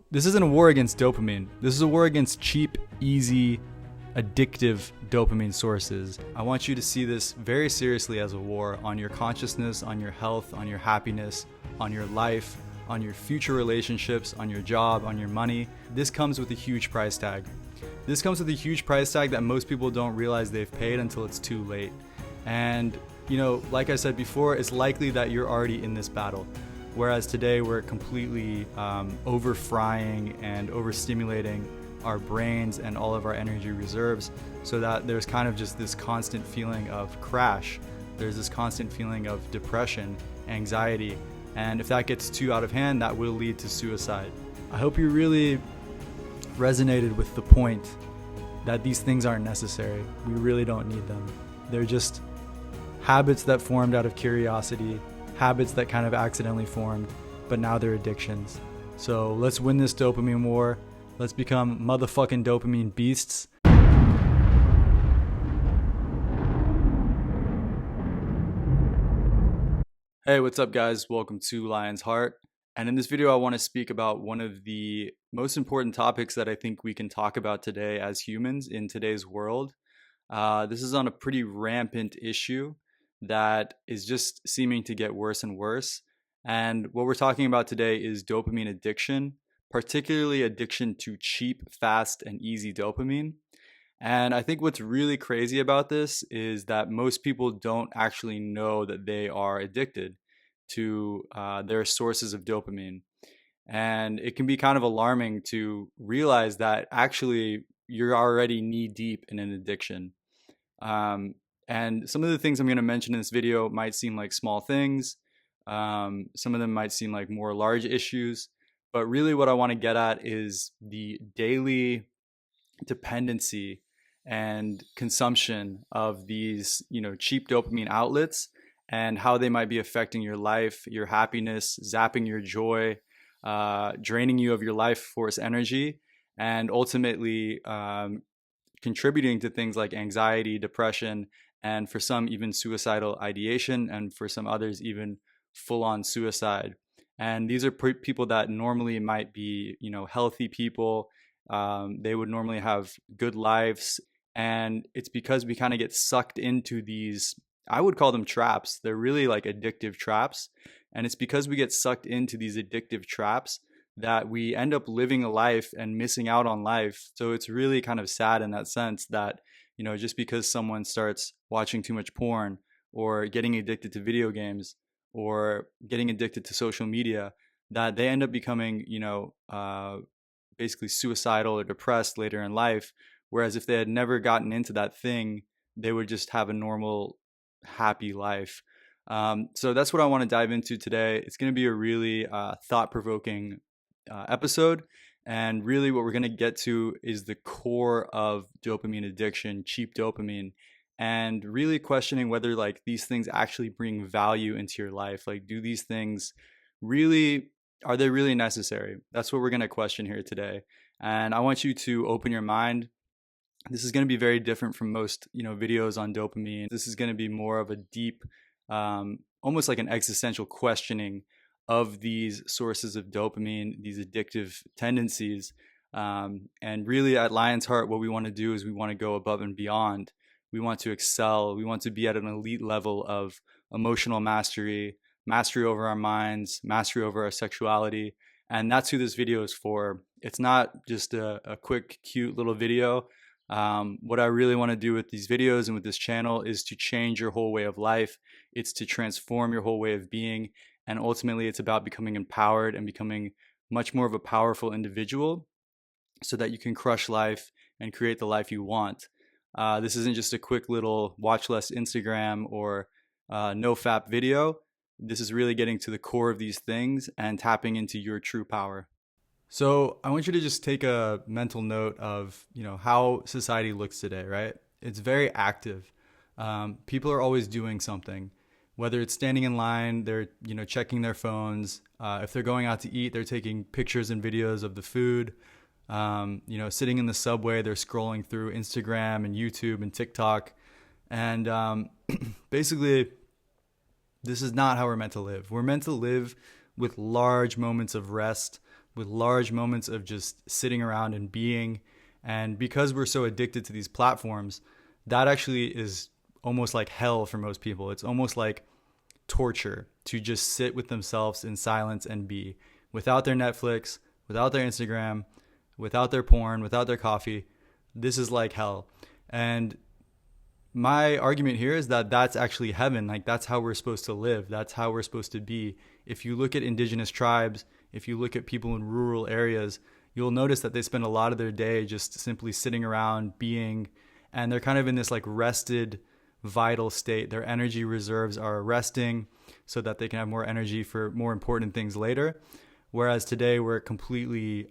this isn't a war against dopamine. This is a war against cheap, easy, addictive dopamine sources. I want you to see this very seriously as a war on your consciousness, on your health, on your happiness, on your life, on your future relationships, on your job, on your money. This comes with a huge price tag. This comes with a huge price tag that most people don't realize they've paid until it's too late. And, like I said before, it's likely that you're already in this battle. Whereas today we're completely over-frying and overstimulating our brains and all of our energy reserves, so that there's kind of just this constant feeling of crash. There's this constant feeling of depression, anxiety, and if that gets too out of hand, that will lead to suicide. I hope you really resonated with the point that these things aren't necessary. We really don't need them. They're just habits that formed out of curiosity, habits that kind of accidentally formed, but now they're addictions. So let's win this dopamine war. Let's become motherfucking dopamine beasts. Hey, what's up guys? Welcome to Lion's Heart. And in this video, I want to speak about one of the most important topics that I think we can talk about today as humans in today's world. This is on a pretty rampant issue that is just seeming to get worse and worse. And what we're talking about today is dopamine addiction, particularly addiction to cheap, fast, and easy dopamine. And I think what's really crazy about this is that most people don't actually know that they are addicted to their sources of dopamine. And it can be kind of alarming to realize that actually you're already knee deep in an addiction. And some of the things I'm going to mention in this video might seem like small things. Some of them might seem like more large issues. But really what I want to get at is the daily dependency and consumption of these, cheap dopamine outlets and how they might be affecting your life, your happiness, zapping your joy, draining you of your life force energy, and ultimately contributing to things like anxiety, depression, and for some even suicidal ideation, and for some others even full-on suicide. And these are people that normally might be, healthy people. They would normally have good lives. And it's because we kind of get sucked into these, I would call them traps. They're really like addictive traps. And it's because we get sucked into these addictive traps that we end up living a life and missing out on life. So it's really kind of sad in that sense that, just because someone starts watching too much porn or getting addicted to video games or getting addicted to social media, that they end up becoming, basically suicidal or depressed later in life. Whereas if they had never gotten into that thing, they would just have a normal, happy life. So that's what I want to dive into today. It's going to be a really thought-provoking episode. And really what we're going to get to is the core of dopamine addiction, cheap dopamine, and really questioning whether like these things actually bring value into your life. Like, do these things are they really necessary? That's what we're going to question here today. And I want you to open your mind. This is going to be very different from most, videos on dopamine. This is going to be more of a deep, almost like an existential questioning of these sources of dopamine, these addictive tendencies. And really at Lion's Heart, what we want to do is we want to go above and beyond. We want to excel. We want to be at an elite level of emotional mastery, mastery over our minds, mastery over our sexuality. And that's who this video is for. It's not just a quick, cute little video. What I really want to do with these videos and with this channel is to change your whole way of life. It's to transform your whole way of being. And ultimately, it's about becoming empowered and becoming much more of a powerful individual so that you can crush life and create the life you want. This isn't just a quick little watch less Instagram or no-fap video. This is really getting to the core of these things and tapping into your true power. So I want you to just take a mental note of, how society looks today, right? It's very active. People are always doing something, whether it's standing in line, they're, checking their phones. If they're going out to eat, they're taking pictures and videos of the food. Sitting in the subway, they're scrolling through Instagram and YouTube and TikTok. And basically, this is not how we're meant to live. We're meant to live with large moments of rest, with large moments of just sitting around and being. And because we're so addicted to these platforms, that actually is almost like hell for most people. It's almost like torture to just sit with themselves in silence and be without their Netflix, without their Instagram, without their porn, without their coffee. This is like hell. And my argument here is that that's actually heaven. Like, that's how we're supposed to live. That's how we're supposed to be. If you look at indigenous tribes, if you look at people in rural areas, you'll notice that they spend a lot of their day just simply sitting around being, and they're kind of in this like rested, vital state. Their energy reserves are resting so that they can have more energy for more important things later. Whereas today we're completely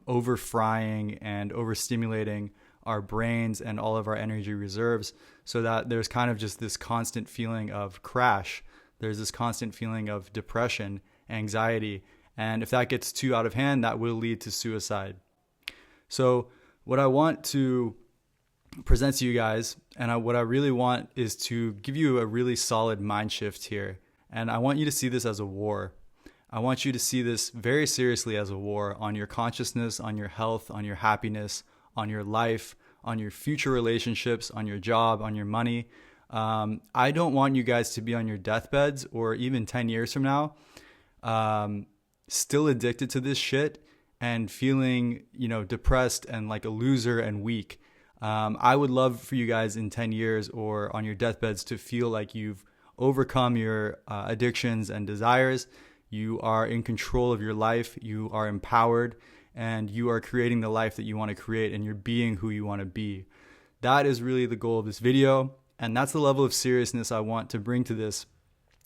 over frying and overstimulating our brains and all of our energy reserves, so that there's kind of just this constant feeling of crash. There's this constant feeling of depression, anxiety. And if that gets too out of hand, that will lead to suicide. So what I want to present to you guys, and what I really want is to give you a really solid mind shift here. And I want you to see this as a war. I want you to see this very seriously as a war on your consciousness, on your health, on your happiness, on your life, on your future relationships, on your job, on your money. I don't want you guys to be on your deathbeds or even 10 years from now, still addicted to this shit and feeling, depressed and like a loser and weak. I would love for you guys in 10 years or on your deathbeds to feel like you've overcome your addictions and desires. You are in control of your life. You are empowered, and you are creating the life that you want to create, and you're being who you want to be. That is really the goal of this video, and that's the level of seriousness I want to bring to this.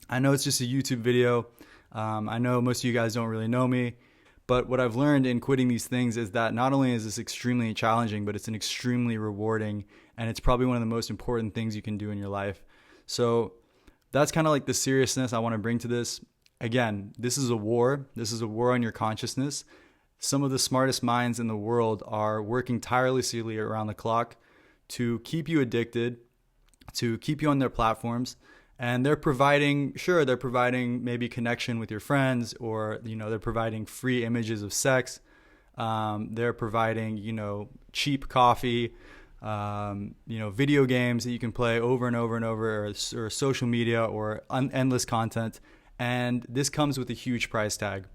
I know it's just a YouTube video. I know most of you guys don't really know me, but what I've learned in quitting these things is that not only is this extremely challenging, but it's an extremely rewarding, and it's probably one of the most important things you can do in your life. So that's kind of like the seriousness I want to bring to this. Again, this is a war. This is a war on your consciousness. Some of the smartest minds in the world are working tirelessly around the clock to keep you addicted, to keep you on their platforms. And they're providing maybe connection with your friends, or, they're providing free images of sex. They're providing, cheap coffee, video games that you can play over and over and over, or social media, or endless content. And this comes with a huge price tag.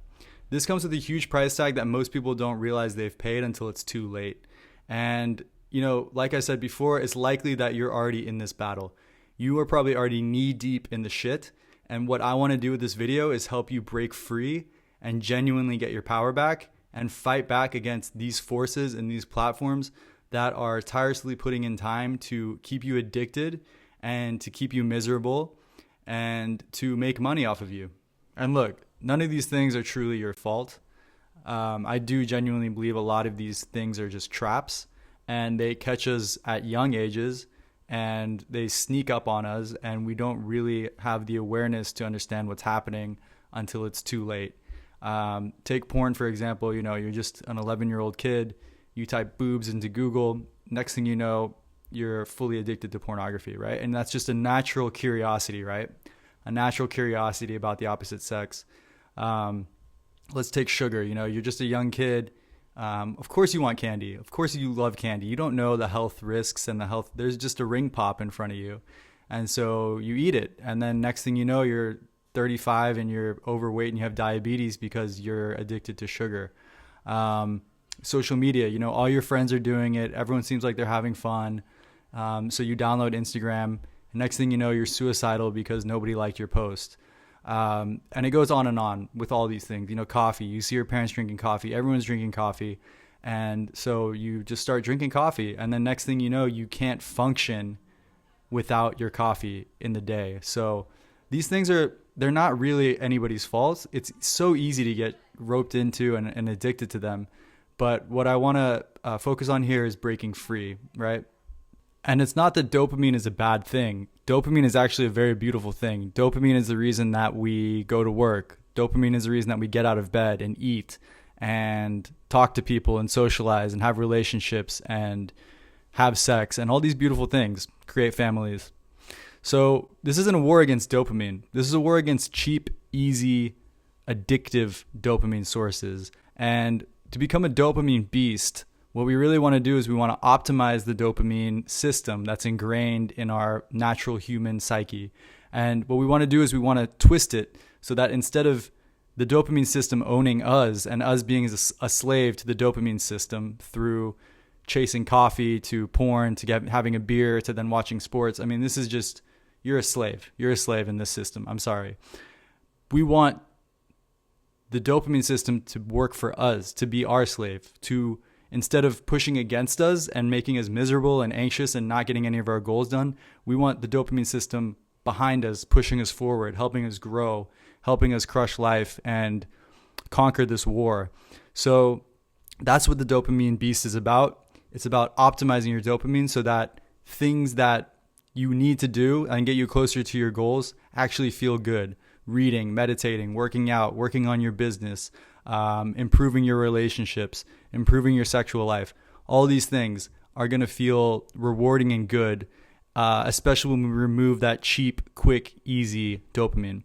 This comes with a huge price tag that most people don't realize they've paid until it's too late. And, like I said before, it's likely that you're already in this battle. You are probably already knee deep in the shit. And what I want to do with this video is help you break free and genuinely get your power back and fight back against these forces and these platforms that are tirelessly putting in time to keep you addicted and to keep you miserable and to make money off of you. And look, none of these things are truly your fault. I do genuinely believe a lot of these things are just traps, and they catch us at young ages, and they sneak up on us, and we don't really have the awareness to understand what's happening until it's too late. Take porn, for example. You're just an 11-year-old kid. You type boobs into Google. Next thing you know, you're fully addicted to pornography, right? And that's just a natural curiosity, right? A natural curiosity about the opposite sex. Let's take sugar. You're just a young kid. Of course you want candy. Of course you love candy. You don't know the health risks and there's just a ring pop in front of you. And so you eat it. And then next thing you know, you're 35 and you're overweight and you have diabetes because you're addicted to sugar. Social media, all your friends are doing it. Everyone seems like they're having fun. So you download Instagram. Next thing you know, you're suicidal because nobody liked your post. And it goes on with all these things. Coffee. You see your parents drinking coffee. Everyone's drinking coffee. And so you just start drinking coffee. And then next thing you know, you can't function without your coffee in the day. So these things they're not really anybody's fault. It's so easy to get roped into and addicted to them. But what I want to focus on here is breaking free, right? And it's not that dopamine is a bad thing. Dopamine is actually a very beautiful thing. Dopamine is the reason that we go to work. Dopamine is the reason that we get out of bed and eat and talk to people and socialize and have relationships and have sex and all these beautiful things, create families. So this isn't a war against dopamine. This is a war against cheap, easy, addictive dopamine sources. And to become a dopamine beast, what we really want to do is we want to optimize the dopamine system that's ingrained in our natural human psyche. And what we want to do is we want to twist it so that instead of the dopamine system owning us and us being a slave to the dopamine system through chasing coffee to porn to having a beer to then watching sports. I mean, this is just, you're a slave. You're a slave in this system. I'm sorry. We want the dopamine system to work for us, to be our slave, to instead of pushing against us and making us miserable and anxious and not getting any of our goals done, we want the dopamine system behind us, pushing us forward, helping us grow, helping us crush life and conquer this war. So that's what the Dopamine Beast is about. It's about optimizing your dopamine so that things that you need to do and get you closer to your goals actually feel good. Reading, meditating, working out, working on your business, improving your relationships, improving your sexual life. All these things are going to feel rewarding and good, especially when we remove that cheap, quick, easy dopamine.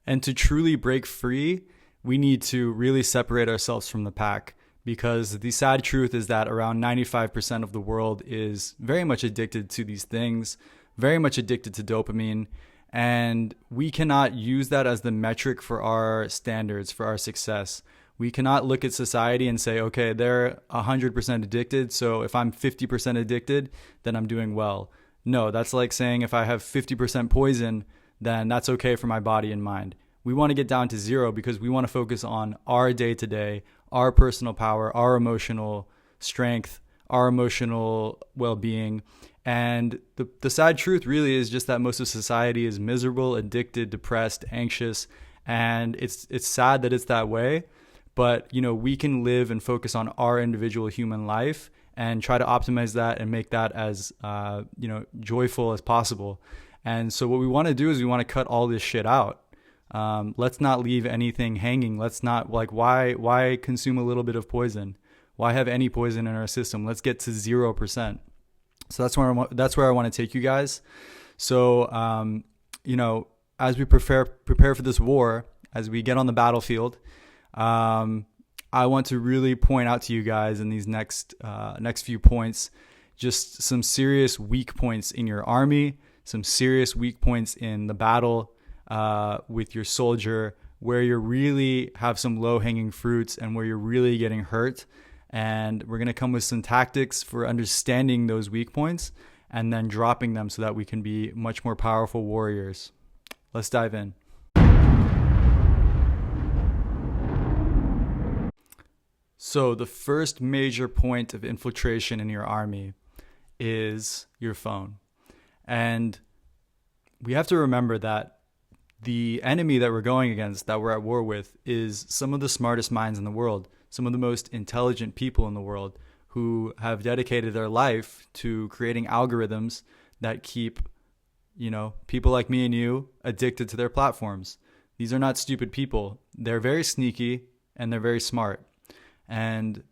And to truly break free, we need to really separate ourselves from the pack, because the sad truth is that around 95% of the world is very much addicted to these things, very much addicted to dopamine. And we cannot use that as the metric for our standards, for our success. We cannot look at society and say, okay, they're 100% addicted, so if I'm 50% addicted, then I'm doing well. No, that's like saying if I have 50% poison, then that's okay for my body and mind. We want to get down to zero because we want to focus on our day-to-day, our personal power, our emotional strength, our emotional well-being. And the sad truth really is just that most of society is miserable, addicted, depressed, anxious, and it's sad that it's that way. But we can live and focus on our individual human life and try to optimize that and make that as joyful as possible. And so what we want to do is we want to cut all this shit out. Let's not leave anything hanging. Let's not why consume a little bit of poison? Why have any poison in our system? Let's get to 0%. So that's where I want to take you guys. So as we prepare for this war, as we get on the battlefield, I want to really point out to you guys in these next few points, just some serious weak points in your army, some serious weak points in the battle with your soldier, where you really have some low-hanging fruits and where you're really getting hurt. And we're going to come with some tactics for understanding those weak points and then dropping them so that we can be much more powerful warriors. Let's dive in. So the first major point of infiltration in your army is your phone. And we have to remember that the enemy that we're going against, that we're at war with, is some of the smartest minds in the world, some of the most intelligent people in the world who have dedicated their life to creating algorithms that keep, people like me and you addicted to their platforms. These are not stupid people. They're very sneaky and they're very smart. And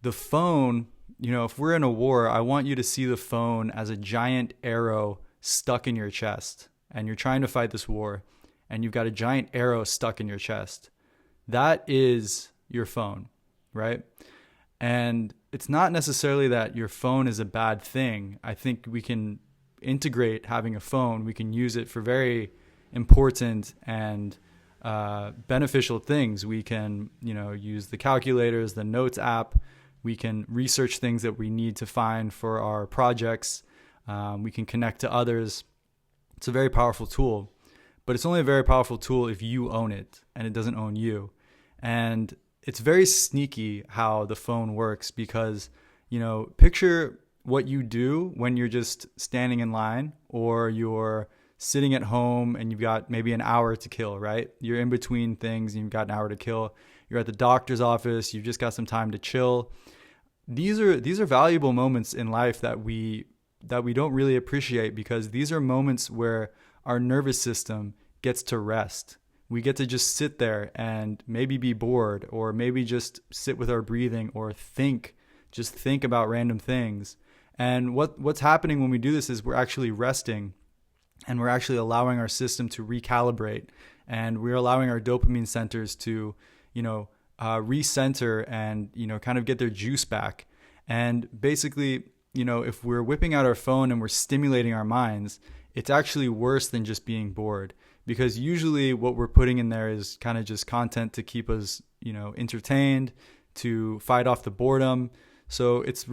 the phone, if we're in a war, I want you to see the phone as a giant arrow stuck in your chest. And you're trying to fight this war, and you've got a giant arrow stuck in your chest. That is your phone, right? And it's not necessarily that your phone is a bad thing. I think we can integrate having a phone. We can use it for very important and beneficial things. We can, use the calculators, the notes app. We can research things that we need to find for our projects. We can connect to others. It's a very powerful tool, but it's only a very powerful tool if you own it and it doesn't own you. And it's very sneaky how the phone works because, picture what you do when you're just standing in line or you're sitting at home and you've got maybe an hour to kill, right? You're in between things and you've got an hour to kill. You're at the doctor's office. You've just got some time to chill. These are valuable moments in life that we don't really appreciate because these are moments where our nervous system gets to rest. We get to just sit there and maybe be bored or maybe just sit with our breathing or think about random things. And what's happening when we do this is we're actually resting and we're actually allowing our system to recalibrate and we're allowing our dopamine centers to, recenter and, kind of get their juice back. And basically, if we're whipping out our phone and we're stimulating our minds, it's actually worse than just being bored, because usually what we're putting in there is kind of just content to keep us, entertained, to fight off the boredom. So it's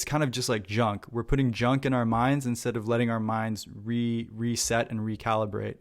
kind of just like junk. We're putting junk in our minds instead of letting our minds reset and recalibrate.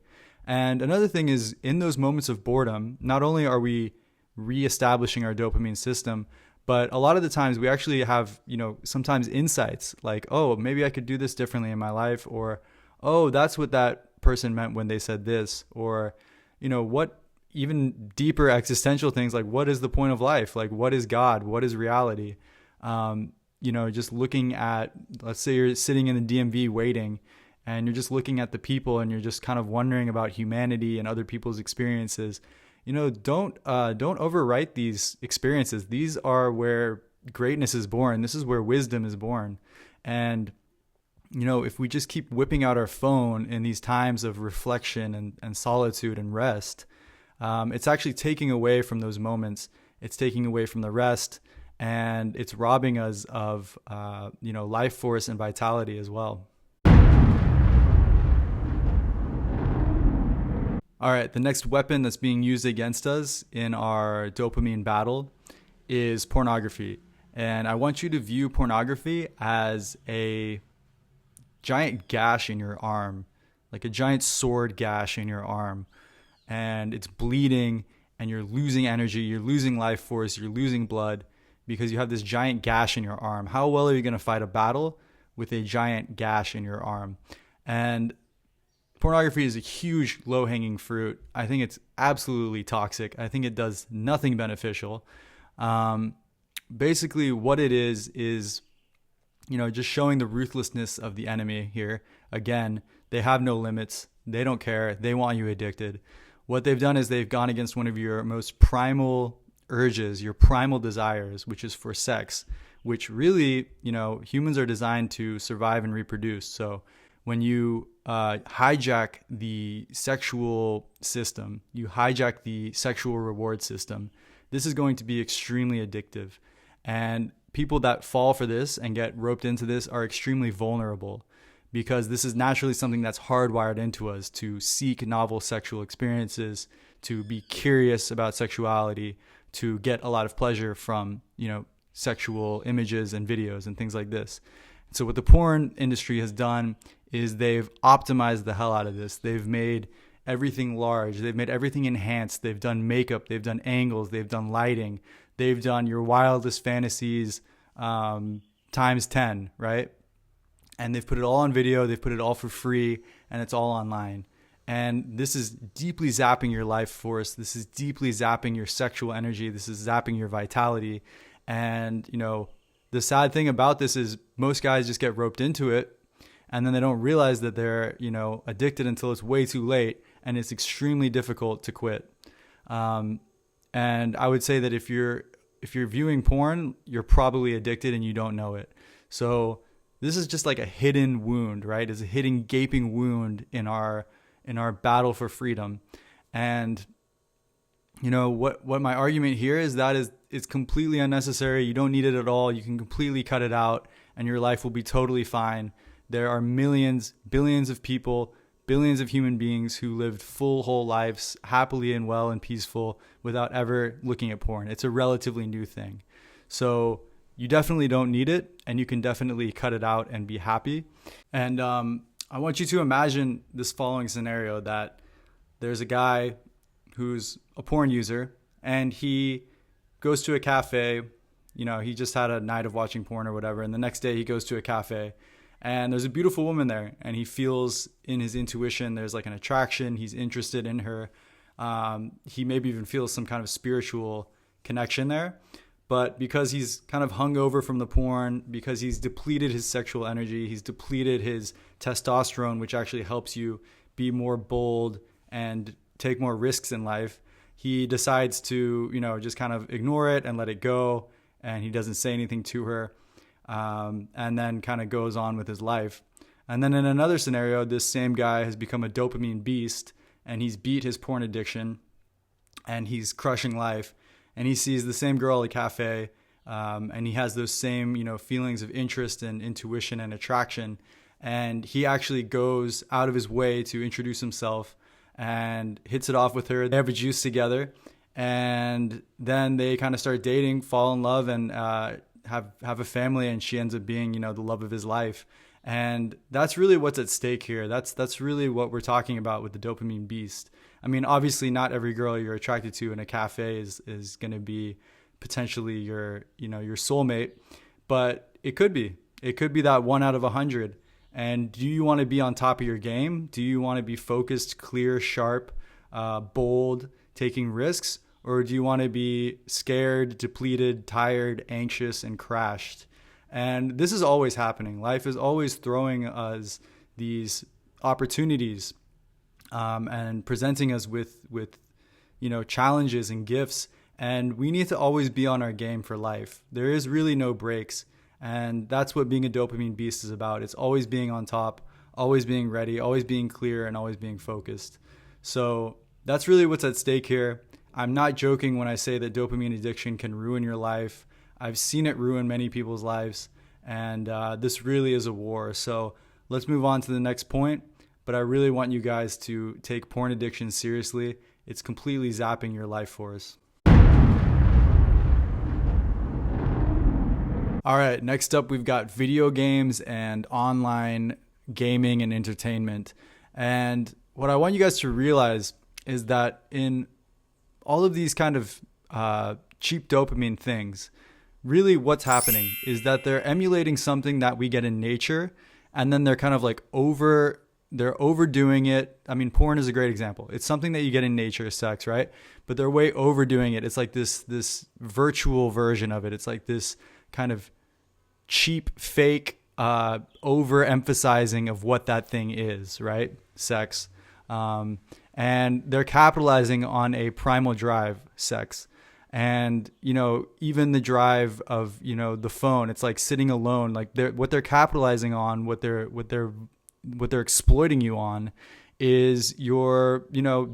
And another thing is, in those moments of boredom, not only are we reestablishing our dopamine system, but a lot of the times we actually have, sometimes insights like, oh, maybe I could do this differently in my life, or, oh, that's what that person meant when they said this, or, what even deeper existential things like, what is the point of life? Like, what is God? What is reality? Just looking at, let's say you're sitting in the DMV waiting, and you're just looking at the people and you're just kind of wondering about humanity and other people's experiences. Don't overwrite these experiences. These are where greatness is born. This is where wisdom is born. And, if we just keep whipping out our phone in these times of reflection and solitude and rest, it's actually taking away from those moments. It's taking away from the rest, and it's robbing us of, life force and vitality as well. All right, the next weapon that's being used against us in our dopamine battle is pornography. And I want you to view pornography as a giant gash in your arm, like a giant sword gash in your arm. And it's bleeding, and you're losing energy, you're losing life force, you're losing blood because you have this giant gash in your arm. How well are you going to fight a battle with a giant gash in your arm? And pornography is a huge low-hanging fruit. I think it's absolutely toxic. I think it does nothing beneficial. Basically, what it is just showing the ruthlessness of the enemy here. Again, they have no limits. They don't care. They want you addicted. What they've done is they've gone against one of your most primal urges, your primal desires, which is for sex, which really, humans are designed to survive and reproduce. So when you hijack the sexual system, you hijack the sexual reward system, this is going to be extremely addictive. And people that fall for this and get roped into this are extremely vulnerable, because this is naturally something that's hardwired into us to seek novel sexual experiences, to be curious about sexuality, to get a lot of pleasure from, sexual images and videos and things like this. So what the porn industry has done is they've optimized the hell out of this. They've made everything large. They've made everything enhanced. They've done makeup. They've done angles. They've done lighting. They've done your wildest fantasies times 10, right? And they've put it all on video. They've put it all for free, and it's all online. And this is deeply zapping your life force. This is deeply zapping your sexual energy. This is zapping your vitality. And, the sad thing about this is most guys just get roped into it, and then they don't realize that they're, addicted until it's way too late, and it's extremely difficult to quit. And I would say that if you're viewing porn, you're probably addicted and you don't know it. So this is just like a hidden wound, right? It's a hidden gaping wound in our battle for freedom. And what my argument here is that it's completely unnecessary. You don't need it at all. You can completely cut it out and your life will be totally fine. There are millions, billions of people, billions of human beings who lived full, whole lives happily and well and peaceful without ever looking at porn. It's a relatively new thing. So you definitely don't need it, and you can definitely cut it out and be happy. And I want you to imagine this following scenario, that there's a guy who's a porn user, and he goes to a cafe. He just had a night of watching porn or whatever, and the next day he goes to a cafe, and there's a beautiful woman there, and he feels in his intuition there's like an attraction. He's interested in her. He maybe even feels some kind of spiritual connection there. But because he's kind of hungover from the porn, because he's depleted his sexual energy, he's depleted his testosterone, which actually helps you be more bold and take more risks in life, he decides to, just kind of ignore it and let it go. And he doesn't say anything to her, and then kind of goes on with his life. And then in another scenario, this same guy has become a dopamine beast, and he's beat his porn addiction, and he's crushing life. and he sees the same girl at a cafe, and he has those same, feelings of interest and intuition and attraction. And he actually goes out of his way to introduce himself and hits it off with her. They have a juice together, and then they kind of start dating, fall in love, and have a family, and she ends up being, the love of his life. And that's really what's at stake here. That's really what we're talking about with the Dopamine Beast. I mean, obviously not every girl you're attracted to in a cafe is going to be potentially your soulmate, but it could be that 1 out of 100. And do you want to be on top of your game? Do you want to be focused, clear, sharp, bold, taking risks? Or do you want to be scared, depleted, tired, anxious, and crashed? And this is always happening. Life is always throwing us these opportunities, and presenting us with challenges and gifts. And we need to always be on our game for life. There is really no breaks. And that's what being a dopamine beast is about. It's always being on top, always being ready, always being clear, and always being focused. So that's really what's at stake here. I'm not joking when I say that dopamine addiction can ruin your life. I've seen it ruin many people's lives, and this really is a war. So let's move on to the next point. But I really want you guys to take porn addiction seriously. It's completely zapping your life force. All right, next up we've got video games and online gaming and entertainment. And what I want you guys to realize is that in all of these kind of cheap dopamine things, really what's happening is that they're emulating something that we get in nature, and then they're kind of like they're overdoing it. I mean, porn is a great example. It's something that you get in nature, sex, right? But they're way overdoing it. It's like this virtual version of it. It's like this kind of cheap, fake, overemphasizing of what that thing is, right? Sex. And they're capitalizing on a primal drive, sex. And, even the drive of, the phone, it's like sitting alone. Like what they're capitalizing on, what they're exploiting you on is your,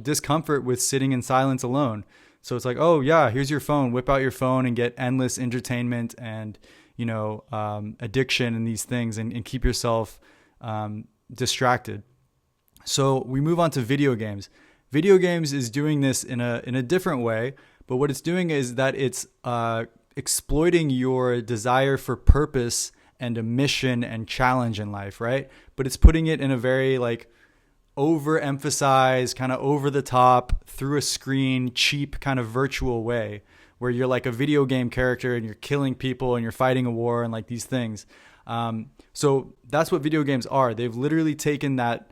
discomfort with sitting in silence alone. So it's like, oh yeah, here's your phone, whip out your phone and get endless entertainment and, addiction and these things, and keep yourself distracted. So we move on to video games. Video games is doing this in a different way, but what it's doing is that it's exploiting your desire for purpose and a mission and challenge in life, right? But it's putting it in a very overemphasized, kind of over the top, through a screen, cheap kind of virtual way, where you're like a video game character and you're killing people and you're fighting a war and like these things. So that's what video games are. They've literally taken that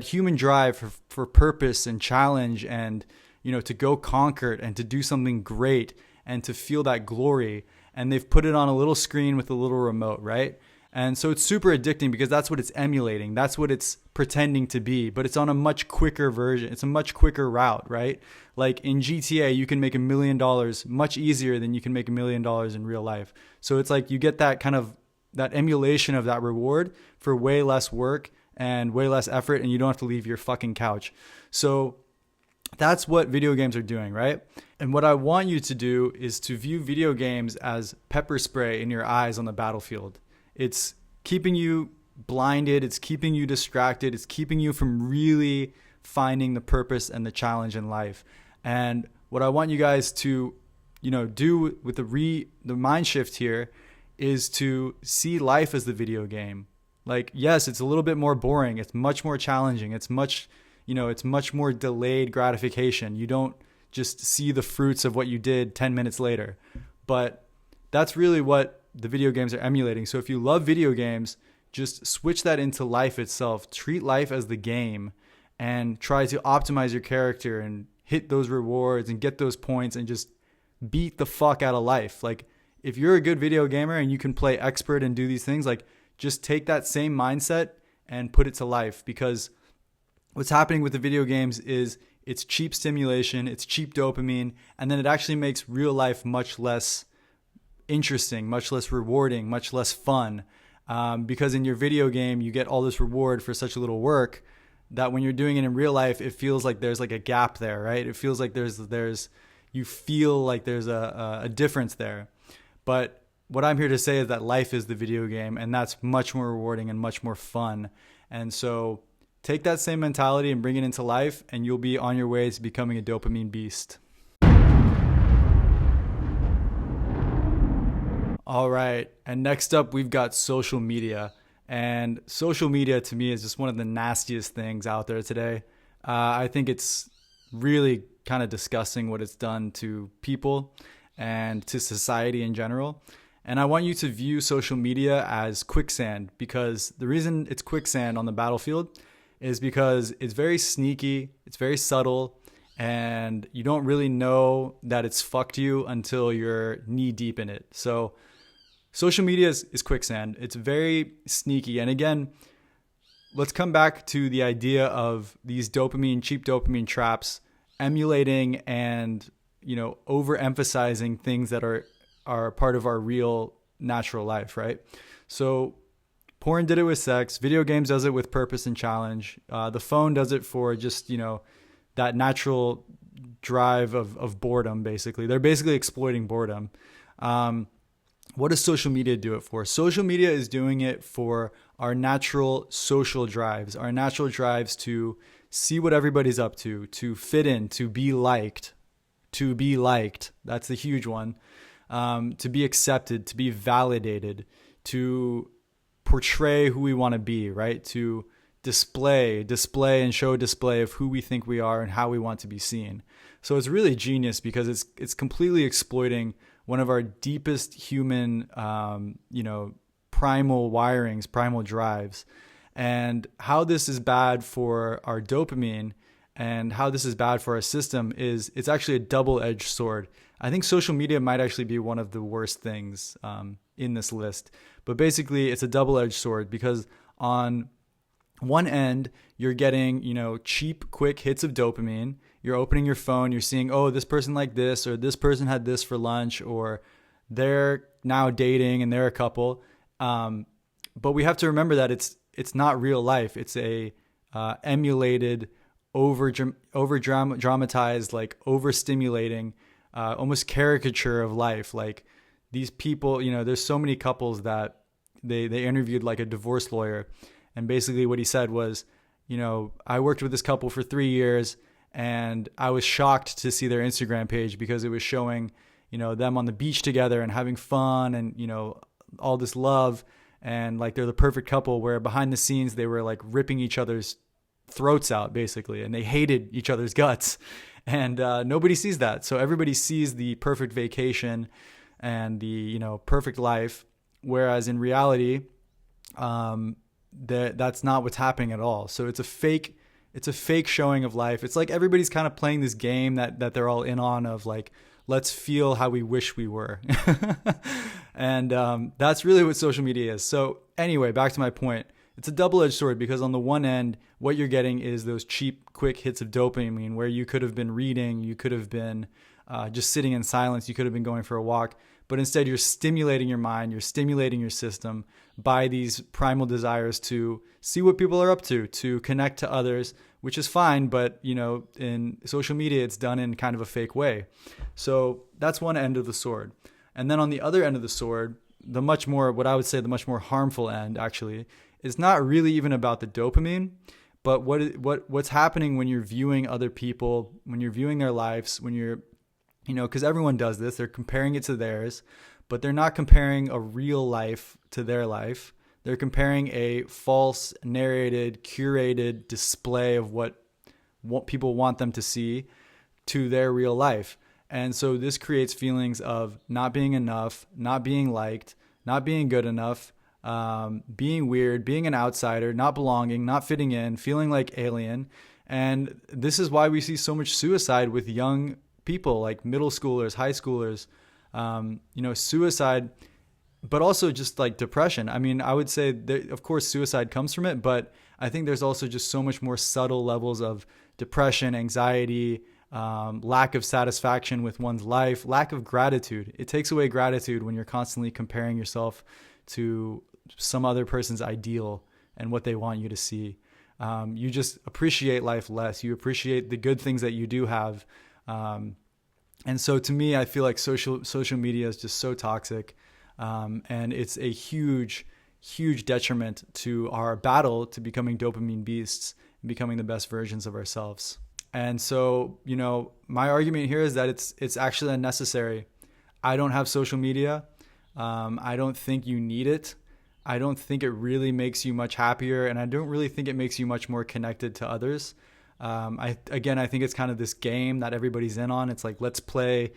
human drive for purpose and challenge, and to go conquer it and to do something great and to feel that glory, and they've put it on a little screen with a little remote, right? And so it's super addicting because that's what it's emulating. That's what it's pretending to be, but it's on a much quicker version. It's a much quicker route, right? Like in GTA, you can make $1 million much easier than you can make $1 million in real life. So it's like you get that kind of that emulation of that reward for way less work and way less effort, and you don't have to leave your fucking couch. So that's what video games are doing, right? And what I want you to do is to view video games as pepper spray in your eyes on the battlefield. It's keeping you blinded. It's keeping you distracted. It's keeping you from really finding the purpose and the challenge in life. And what I want you guys to, do with the mind shift here is to see life as the video game. Like, yes, it's a little bit more boring. It's much more challenging. It's much more delayed gratification. You don't just see the fruits of what you did 10 minutes later. But that's really what the video games are emulating. So if you love video games, just switch that into life itself. Treat life as the game and try to optimize your character and hit those rewards and get those points and just beat the fuck out of life. Like, if you're a good video gamer and you can play expert and do these things, like, just take that same mindset and put it to life, because what's happening with the video games is it's cheap stimulation, it's cheap dopamine, and then it actually makes real life much less interesting, much less rewarding, much less fun. Because in your video game, you get all this reward for such a little work that when you're doing it in real life, it feels like there's like a gap there, right? It feels like there's you feel like there's a difference there. But what I'm here to say is that life is the video game, and that's much more rewarding and much more fun. And so take that same mentality and bring it into life, and you'll be on your way to becoming a dopamine beast. All right. And next up, we've got social media. And social media to me is just one of the nastiest things out there today. I think it's really kind of disgusting what it's done to people and to society in general. And I want you to view social media as quicksand, because the reason it's quicksand on the battlefield is because it's very sneaky, it's very subtle, and you don't really know that it's fucked you until you're knee deep in it. So social media is quicksand. It's very sneaky. And again, let's come back to the idea of these cheap dopamine traps emulating and, overemphasizing things that are part of our real natural life, right? So porn did it with sex. Video games does it with purpose and challenge. The phone does it for just, that natural drive of boredom, basically. They're basically exploiting boredom. What does social media do it for? Social media is doing it for our natural social drives, our natural drives to see what everybody's up to fit in, to be liked. That's the huge one. To be accepted, to be validated, to portray who we want to be, right? To display and show a display of who we think we are and how we want to be seen. So it's really genius because it's completely exploiting one of our deepest human, primal wirings, primal drives. And how this is bad for our dopamine and how this is bad for our system is it's actually a double-edged sword. I think social media might actually be one of the worst things in this list. But basically, it's a double-edged sword because on one end, you're getting, cheap, quick hits of dopamine. You're opening your phone, you're seeing, oh, this person liked this, or this person had this for lunch, or they're now dating and they're a couple. But we have to remember that it's not real life. It's a emulated, dramatized, like overstimulating, almost caricature of life. Like these people, there's so many couples that they interviewed like a divorce lawyer. And basically what he said was, I worked with this couple for 3 years and I was shocked to see their Instagram page because it was showing, them on the beach together and having fun and, all this love and like they're the perfect couple, where behind the scenes they were like ripping each other's throats out basically, and they hated each other's guts. And nobody sees that. So everybody sees the perfect vacation and the, perfect life. Whereas in reality, that's not what's happening at all. So it's a fake showing of life. It's like everybody's kind of playing this game that they're all in on of like, let's feel how we wish we were. And that's really what social media is. So anyway, back to my point. It's a double-edged sword because on the one end, what you're getting is those cheap, quick hits of dopamine where you could have been reading, you could have been just sitting in silence, you could have been going for a walk. But instead, you're stimulating your mind, you're stimulating your system by these primal desires to see what people are up to connect to others, which is fine. But, in social media, it's done in kind of a fake way. So that's one end of the sword. And then on the other end of the sword, what I would say the much more harmful end, actually, is not really even about the dopamine, but what's happening when you're viewing other people, when you're viewing their lives, when you're, because everyone does this, they're comparing it to theirs, but they're not comparing a real life to their life. They're comparing a false, narrated, curated display of what people want them to see to their real life. And so this creates feelings of not being enough, not being liked, not being good enough, being weird, being an outsider, not belonging, not fitting in, feeling like alien. And this is why we see so much suicide with young people, like middle schoolers, high schoolers, suicide, but also just like depression. I mean, I would say that, of course, suicide comes from it, but I think there's also just so much more subtle levels of depression, anxiety, lack of satisfaction with one's life, lack of gratitude. It takes away gratitude when you're constantly comparing yourself to some other person's ideal and what they want you to see. You just appreciate life less. You appreciate the good things that you do have. And so to me, I feel like social media is just so toxic, and it's a huge detriment to our battle to becoming dopamine beasts and becoming the best versions of ourselves. And so, my argument here is that it's actually unnecessary. I don't have social media. I don't think you need it. I don't think it really makes you much happier, and I don't really think it makes you much more connected to others. I think it's kind of this game that everybody's in on. It's like, let's play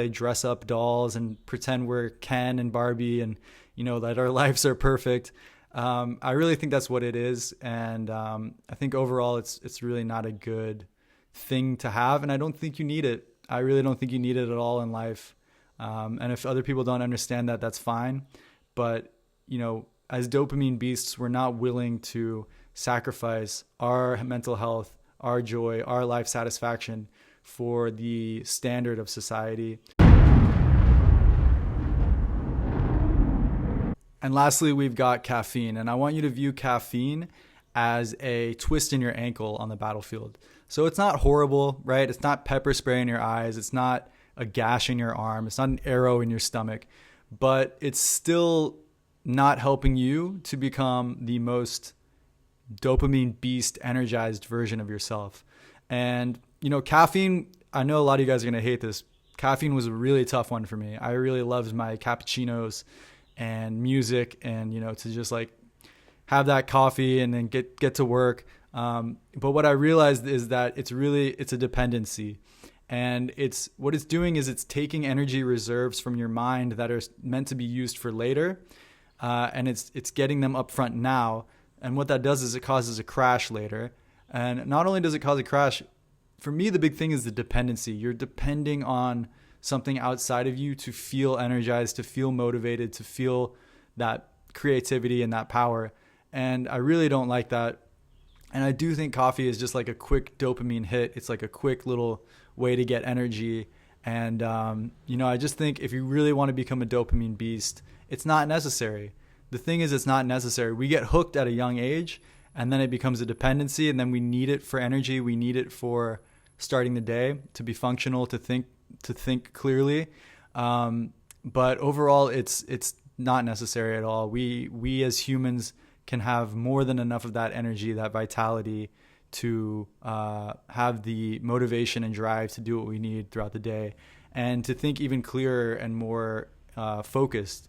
dress up dolls and pretend we're Ken and Barbie, and that our lives are perfect. I really think that's what it is, and I think overall it's really not a good thing to have, and I don't think you need it. I really don't think you need it at all in life. And if other people don't understand that, that's fine. But as dopamine beasts, we're not willing to sacrifice our mental health, our joy, our life satisfaction for the standard of society. And lastly, we've got caffeine. And I want you to view caffeine as a twist in your ankle on the battlefield. So it's not horrible, right? It's not pepper spray in your eyes. It's not a gash in your arm. It's not an arrow in your stomach. But it's still not helping you to become the most dopamine beast energized version of yourself. And, caffeine, I know a lot of you guys are going to hate this. Caffeine was a really tough one for me. I really loved my cappuccinos and music, and, to just like have that coffee and then get to work. But what I realized is that it's a dependency. And what it's doing is it's taking energy reserves from your mind that are meant to be used for later. And it's getting them up front now. And what that does is it causes a crash later. And not only does it cause a crash, for me, the big thing is the dependency. You're depending on something outside of you to feel energized, to feel motivated, to feel that creativity and that power. And I really don't like that. And I do think coffee is just like a quick dopamine hit. It's like a quick little way to get energy. And, I just think if you really want to become a dopamine beast, it's not necessary. The thing is, it's not necessary. We get hooked at a young age, and then it becomes a dependency, and then we need it for energy. We need it for starting the day, to be functional, to think clearly. But overall, it's not necessary at all. We as humans can have more than enough of that energy, that vitality, to have the motivation and drive to do what we need throughout the day, and to think even clearer and more focused.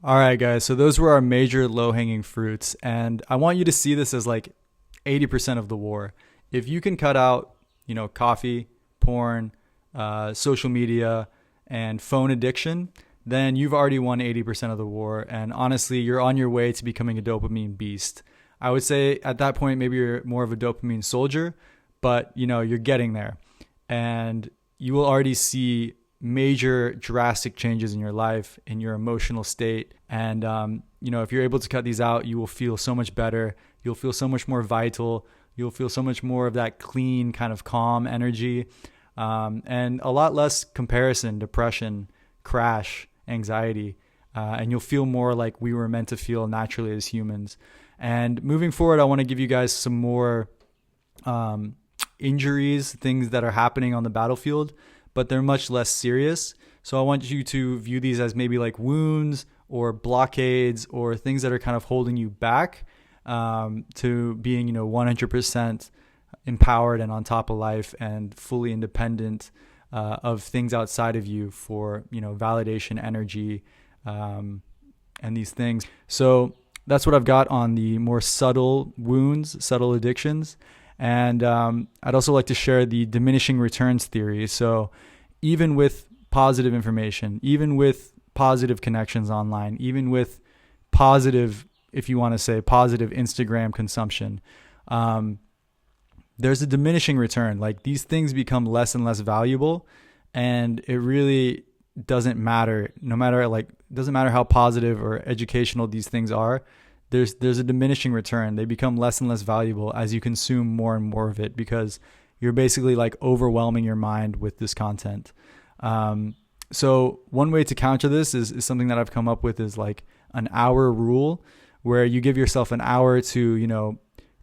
All right, guys. So those were our major low-hanging fruits, and I want you to see this as like 80% of the war. If you can cut out, coffee, porn, social media, and phone addiction, then you've already won 80% of the war. And honestly, you're on your way to becoming a dopamine beast. I would say at that point, maybe you're more of a dopamine soldier, but you're getting there. And you will already see major drastic changes in your life, in your emotional state. And, if you're able to cut these out, you will feel so much better. You'll feel so much more vital. You'll feel so much more of that clean kind of calm energy, and a lot less comparison, depression, crash, anxiety. And you'll feel more like we were meant to feel naturally as humans. And moving forward, I want to give you guys some more injuries, things that are happening on the battlefield, but they're much less serious. So I want you to view these as maybe like wounds or blockades or things that are kind of holding you back to being, 100% empowered and on top of life and fully independent of things outside of you for, validation, energy, and these things. So that's what I've got on the more subtle wounds, subtle addictions. And I'd also like to share the diminishing returns theory. So even with positive information, even with positive connections online, even with positive, if you want to say positive Instagram consumption, there's a diminishing return. Like these things become less and less valuable, and it really doesn't matter. Doesn't matter how positive or educational these things are. There's a diminishing return. They become less and less valuable as you consume more and more of it, because you're basically like overwhelming your mind with this content. So one way to counter this is something that I've come up with, is like an hour rule, where you give yourself an hour to,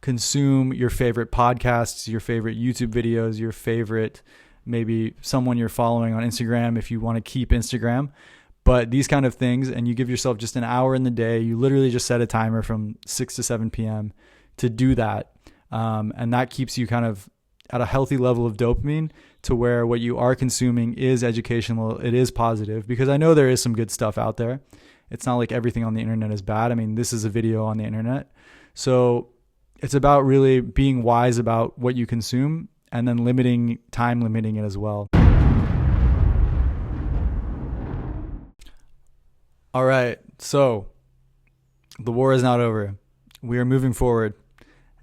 consume your favorite podcasts, your favorite YouTube videos, your favorite, maybe someone you're following on Instagram if you want to keep Instagram. But these kind of things, and you give yourself just an hour in the day, you literally just set a timer from 6 to 7 p.m. to do that. And that keeps you kind of at a healthy level of dopamine to where what you are consuming is educational, it is positive, because I know there is some good stuff out there. It's not like everything on the internet is bad. I mean, this is a video on the internet. So it's about really being wise about what you consume and then time limiting it as well. All right, so the war is not over. We are moving forward.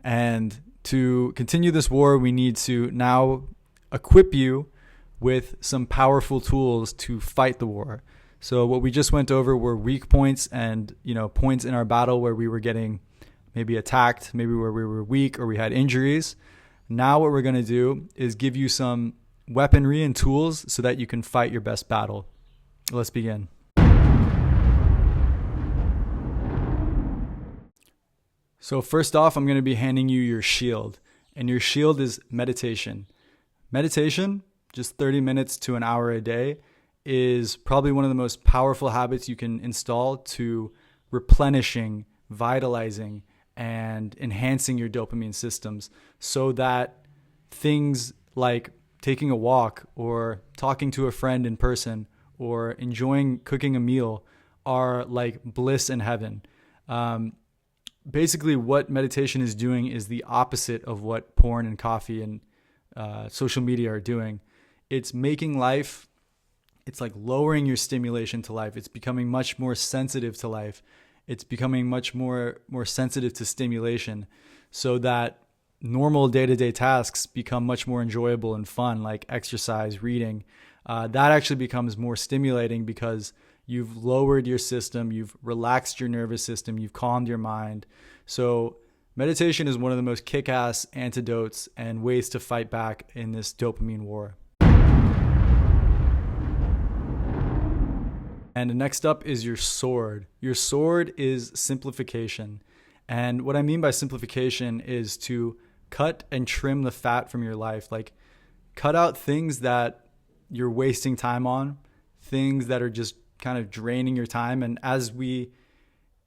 And to continue this war, we need to now equip you with some powerful tools to fight the war. So what we just went over were weak points and, points in our battle where we were getting maybe attacked, maybe where we were weak or we had injuries. Now what we're going to do is give you some weaponry and tools so that you can fight your best battle. Let's begin. So first off, I'm going to be handing you your shield, and your shield is meditation. Meditation, just 30 minutes to an hour a day, is probably one of the most powerful habits you can install to replenishing, vitalizing, and enhancing your dopamine systems so that things like taking a walk or talking to a friend in person or enjoying cooking a meal are like bliss in heaven. Basically, what meditation is doing is the opposite of what porn and coffee and social media are doing. It's making life, it's like lowering your stimulation to life. It's becoming much more sensitive to life. It's becoming much more sensitive to stimulation so that normal day-to-day tasks become much more enjoyable and fun, like exercise, reading. That actually becomes more stimulating because you've lowered your system, you've relaxed your nervous system, you've calmed your mind. So meditation is one of the most kick-ass antidotes and ways to fight back in this dopamine war. And next up is your sword. Your sword is simplification. And what I mean by simplification is to cut and trim the fat from your life. Like, cut out things that you're wasting time on, things that are just kind of draining your time. And as we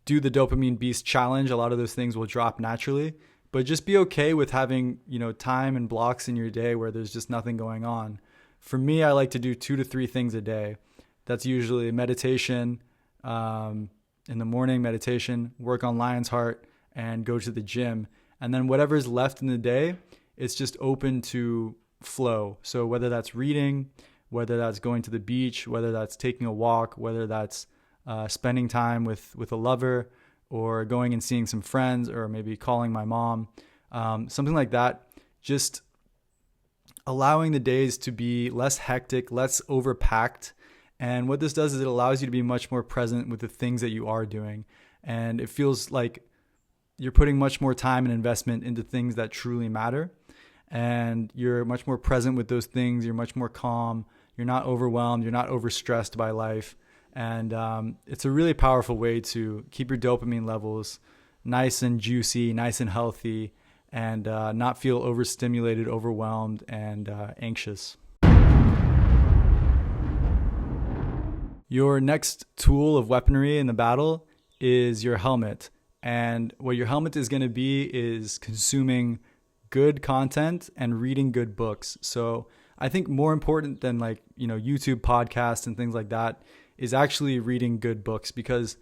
do the Dopamine Beast challenge, a lot of those things will drop naturally. But just be okay with having, time and blocks in your day where there's just nothing going on. For me, I like to do 2 to 3 things a day. That's usually meditation, in the morning, meditation, work on Lion's Heart, and go to the gym. And then whatever's left in the day, it's just open to flow. So whether that's reading, whether that's going to the beach, whether that's taking a walk, whether that's spending time with a lover, or going and seeing some friends, or maybe calling my mom, something like that. Just allowing the days to be less hectic, less overpacked. And what this does is it allows you to be much more present with the things that you are doing. And it feels like you're putting much more time and investment into things that truly matter. And you're much more present with those things. You're much more calm. You're not overwhelmed. You're not overstressed by life. And it's a really powerful way to keep your dopamine levels nice and juicy, nice and healthy, and not feel overstimulated, overwhelmed, and anxious. Your next tool of weaponry in the battle is your helmet. And what your helmet is going to be is consuming good content and reading good books. So I think more important than YouTube podcasts and things like that is actually reading good books, because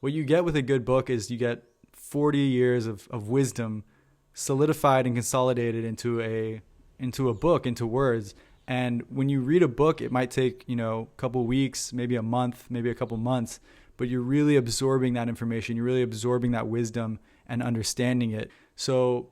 what you get with a good book is you get 40 years of wisdom solidified and consolidated into a book, into words. And when you read a book, it might take, a couple weeks, maybe a month, maybe a couple months, but you're really absorbing that information. You're really absorbing that wisdom and understanding it. So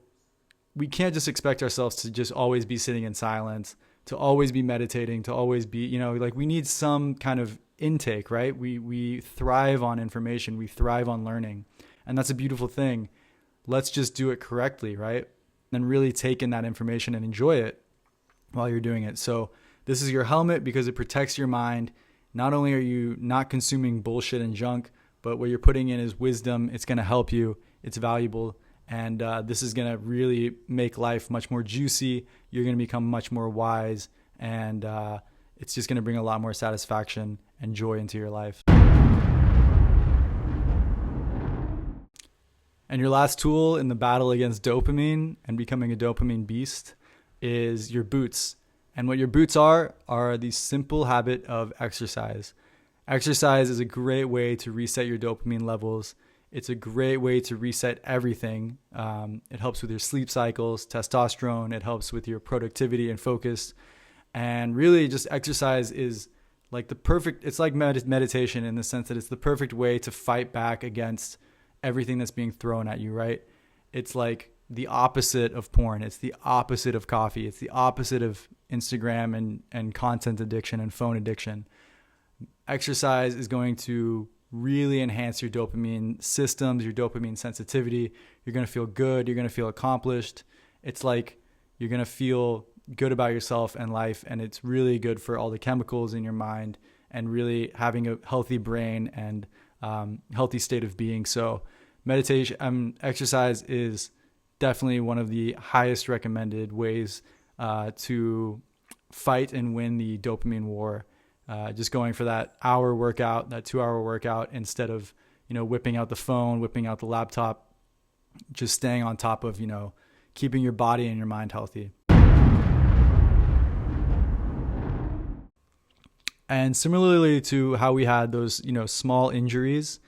we can't just expect ourselves to just always be sitting in silence, to always be meditating, to always be, we need some kind of intake, right? We thrive on information. We thrive on learning. And that's a beautiful thing. Let's just do it correctly, right? And really take in that information and enjoy it while you're doing it. So this is your helmet because it protects your mind. Not only are you not consuming bullshit and junk, but what you're putting in is wisdom. It's going to help you. It's valuable. And this is going to really make life much more juicy. You're going to become much more wise, and it's just going to bring a lot more satisfaction and joy into your life. And your last tool in the battle against dopamine and becoming a dopamine beast is your boots. And what your boots are the simple habit of exercise. Exercise is a great way to reset your dopamine levels. It's a great way to reset everything. It helps with your sleep cycles, testosterone. It helps with your productivity and focus. And really, just exercise is like it's like meditation in the sense that it's the perfect way to fight back against everything that's being thrown at you, right? It's like the opposite of porn. It's the opposite of coffee. It's the opposite of Instagram and content addiction and phone addiction. Exercise is going to really enhance your dopamine systems, your dopamine sensitivity. You're going to feel good. You're going to feel accomplished. It's like you're going to feel good about yourself and life, and it's really good for all the chemicals in your mind and really having a healthy brain and healthy state of being. So exercise is definitely one of the highest recommended ways to fight and win the dopamine war. Just going for that hour workout, that 2-hour workout, instead of, whipping out the phone, whipping out the laptop, just staying on top of, keeping your body and your mind healthy. And similarly to how we had those, small injuries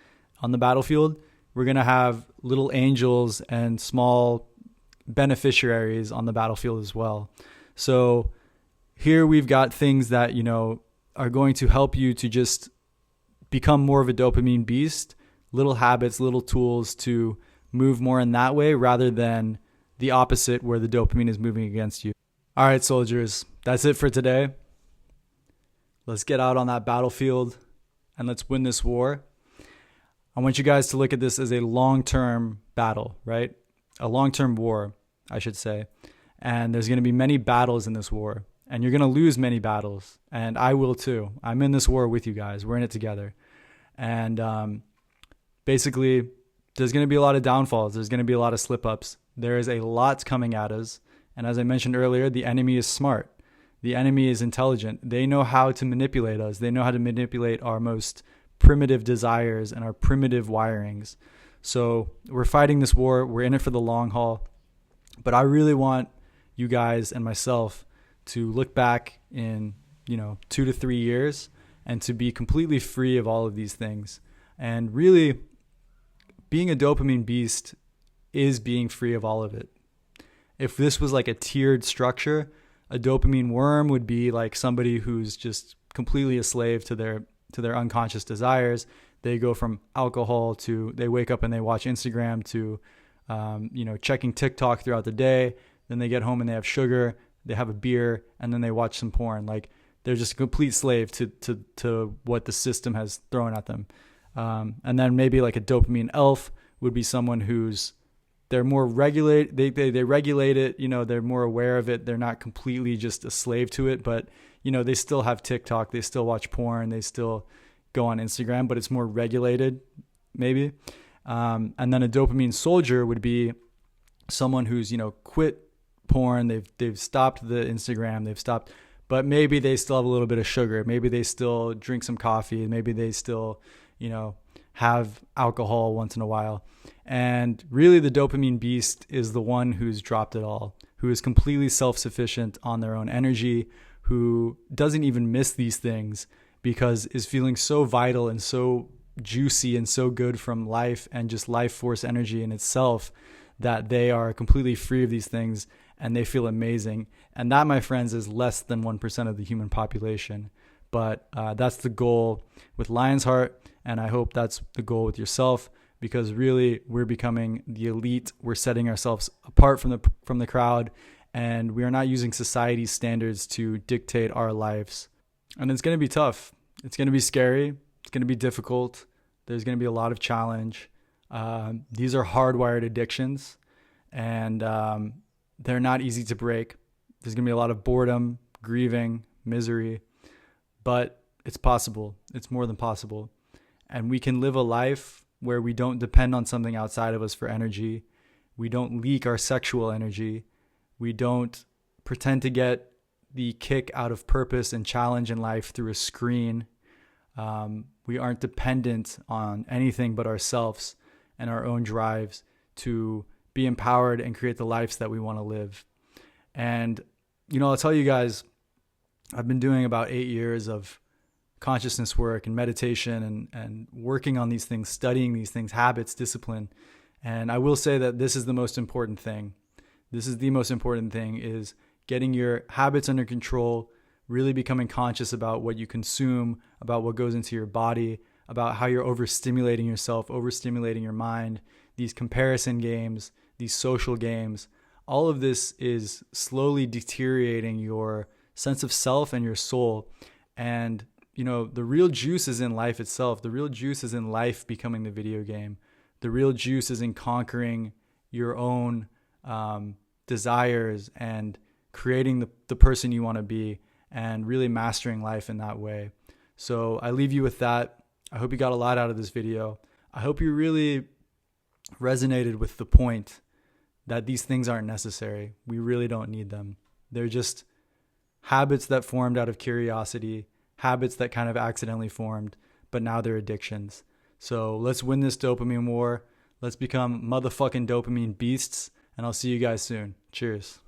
on the battlefield, we're going to have little angels and small beneficiaries on the battlefield as well. So here we've got things that, are going to help you to just become more of a dopamine beast, little habits, little tools to move more in that way rather than the opposite where the dopamine is moving against you. All right, soldiers, that's it for today. Let's get out on that battlefield and let's win this war. I want you guys to look at this as a long-term battle, right? A long-term war, I should say. And there's going to be many battles in this war. And you're going to lose many battles. And I will too. I'm in this war with you guys. We're in it together. And basically, there's going to be a lot of downfalls. There's going to be a lot of slip-ups. There is a lot coming at us. And as I mentioned earlier, the enemy is smart. The enemy is intelligent. They know how to manipulate us. They know how to manipulate our most primitive desires and our primitive wirings. So we're fighting this war. We're in it for the long haul. But I really want you guys and myself to look back in, 2 to 3 years and to be completely free of all of these things. And really, being a dopamine beast is being free of all of it. If this was like a tiered structure, a dopamine worm would be like somebody who's just completely a slave to their unconscious desires. They go from alcohol to they wake up and they watch Instagram to, checking TikTok throughout the day. Then they get home and they have sugar. They have a beer, and then they watch some porn. Like they're just a complete slave to what the system has thrown at them. And then maybe like a dopamine elf would be someone who's they're more regulate. They regulate it. They're more aware of it. They're not completely just a slave to it, but they still have TikTok. They still watch porn. They still go on Instagram, but it's more regulated, maybe. And then a dopamine soldier would be someone who's quit porn, they've stopped the Instagram, but maybe they still have a little bit of sugar, maybe they still drink some coffee, maybe they still have alcohol once in a while. And really the dopamine beast is the one who's dropped it all, who is completely self-sufficient on their own energy, who doesn't even miss these things because is feeling so vital and so juicy and so good from life and just life force energy in itself that they are completely free of these things and they feel amazing. And that, my friends, is less than 1% of the human population. But that's the goal with Lion's Heart, and I hope that's the goal with yourself, because really we're becoming the elite. We're setting ourselves apart from the crowd, and we are not using society's standards to dictate our lives. And it's going to be tough. It's going to be scary. It's going to be difficult. There's going to be a lot of challenge. These are hardwired addictions, and they're not easy to break. There's going to be a lot of boredom, grieving, misery, but it's possible. It's more than possible. And we can live a life where we don't depend on something outside of us for energy. We don't leak our sexual energy. We don't pretend to get the kick out of purpose and challenge in life through a screen. We aren't dependent on anything but ourselves and our own drives to be empowered and create the lives that we want to live. And, I'll tell you guys, I've been doing about 8 years of consciousness work and meditation and working on these things, studying these things, habits, discipline. And I will say that this is the most important thing. This is the most important thing, is getting your habits under control, really becoming conscious about what you consume, about what goes into your body, about how you're overstimulating yourself, overstimulating your mind, these comparison games, these social games. All of this is slowly deteriorating your sense of self and your soul. And, the real juice is in life itself. The real juice is in life becoming the video game. The real juice is in conquering your own desires and creating the person you want to be and really mastering life in that way. So I leave you with that. I hope you got a lot out of this video. I hope you really resonated with the point that these things aren't necessary. We really don't need them. They're just habits that formed out of curiosity, habits that kind of accidentally formed, but now they're addictions. So let's win this dopamine war. Let's become motherfucking dopamine beasts, and I'll see you guys soon. Cheers.